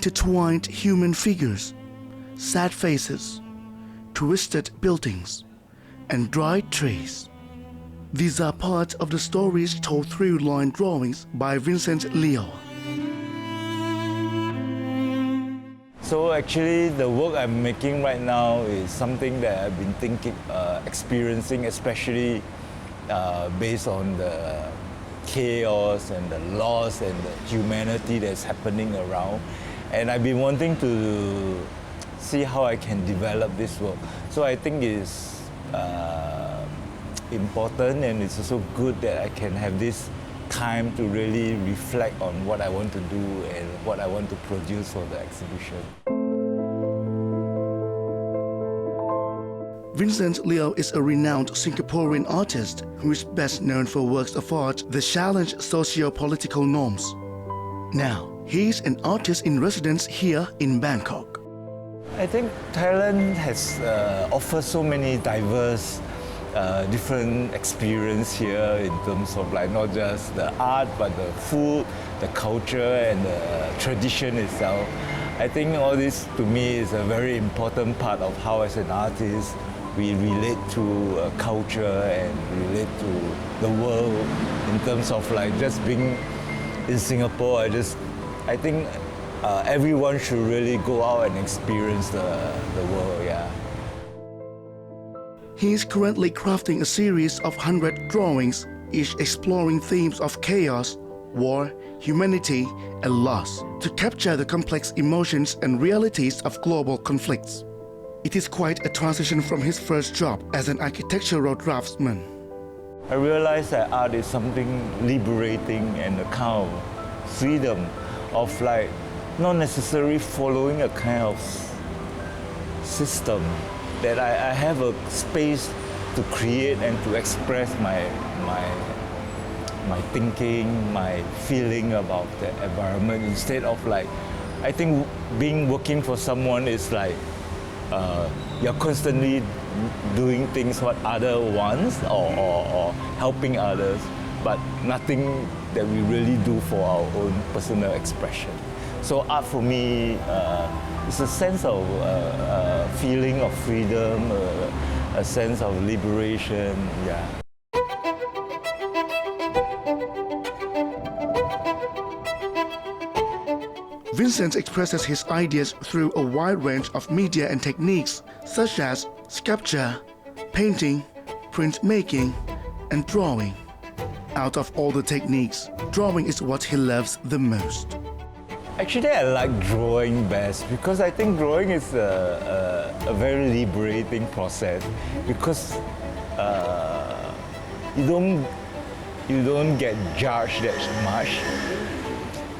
intertwined human figures, sad faces, twisted buildings, and dried trees. These are part of the stories told through line drawings by Vincent Leo. So actually the work I'm making right now is something that I've been thinking, experiencing, especially based on the chaos and the loss and the humanity that's happening around. And I've been wanting to see how I can develop this work. So I think it's important, and it's also good that I can have this time to really reflect on what I want to do and what I want to produce for the exhibition. Vincent Leo is a renowned Singaporean artist who is best known for works of art that challenge socio-political norms. Now, he is an artist in residence here in Bangkok. I think Thailand has offered so many diverse different experience here in terms of like not just the art but the food, the culture and the tradition itself. I think all this to me is a very important part of how as an artist we relate to culture and relate to the world in terms of like just being in Singapore. I think everyone should really go out and experience the world, yeah. He is currently crafting a series of 100 drawings, each exploring themes of chaos, war, humanity, and loss, to capture the complex emotions and realities of global conflicts. It is quite a transition from his first job as an architectural draftsman. I realized that art is something liberating and a kind of freedom of like not necessarily following a kind of system, that I have a space to create and to express my thinking, my feeling about the environment, instead of like, I think working for someone is like you're constantly doing things what other wants or helping others, but nothing that we really do for our own personal expression. So art for me is a sense of feeling of freedom, a sense of liberation, yeah. Vincent expresses his ideas through a wide range of media and techniques such as sculpture, painting, printmaking, and drawing. Out of all the techniques, drawing is what he loves the most. Actually, I like drawing best because I think drawing is a very liberating process, because you don't get judged that much.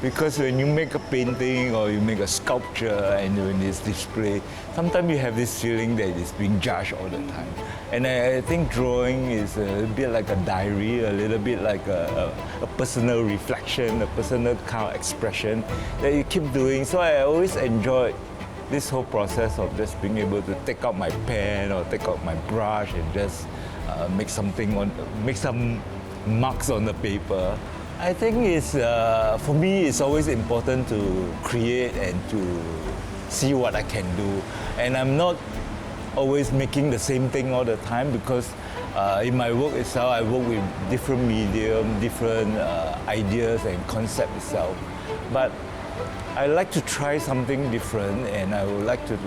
Because when you make a painting or you make a sculpture and when it's displayed, sometimes you have this feeling that it's being judged all the time. And I think drawing is a bit like a diary, a little bit like a personal reflection, a personal kind of expression that you keep doing. So I always enjoyed this whole process of just being able to take out my pen or take out my brush and just make some marks on the paper. I think for me, it's always important to create and to see what I can do. And I'm not always making the same thing all the time, because in my work itself, I work with different medium, different ideas and concept itself. But I like to try something different, and I would like to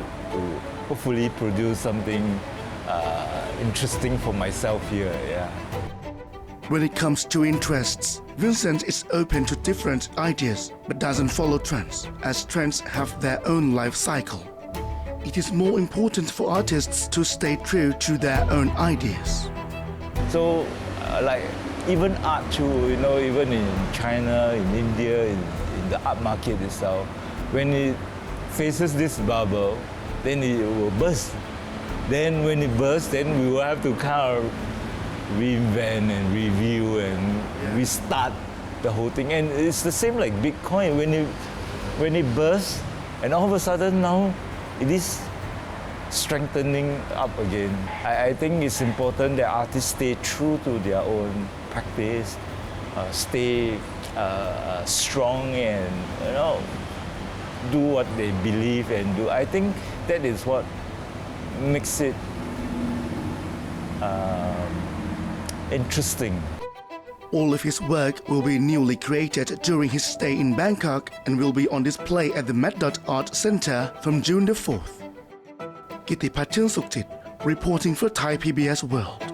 hopefully produce something interesting for myself here, yeah. When it comes to interests, Vincent is open to different ideas but doesn't follow trends, as trends have their own life cycle. It is more important for artists to stay true to their own ideas. So, like even art too, even in China, in India, in the art market itself, when it faces this bubble, then it will burst. Then when it bursts, then we will have to kind of reinvent and review and restart the whole thing. And it's the same like Bitcoin. When it bursts, and all of a sudden now it is strengthening up again. I think it's important that artists stay true to their own practice, stay strong and do what they believe and do. I think that is what makes it interesting. All of his work will be newly created during his stay in Bangkok and will be on display at the Art Center from June the 4th. กิติพัฒน์ ชื่นสุขจิต reporting for Thai PBS World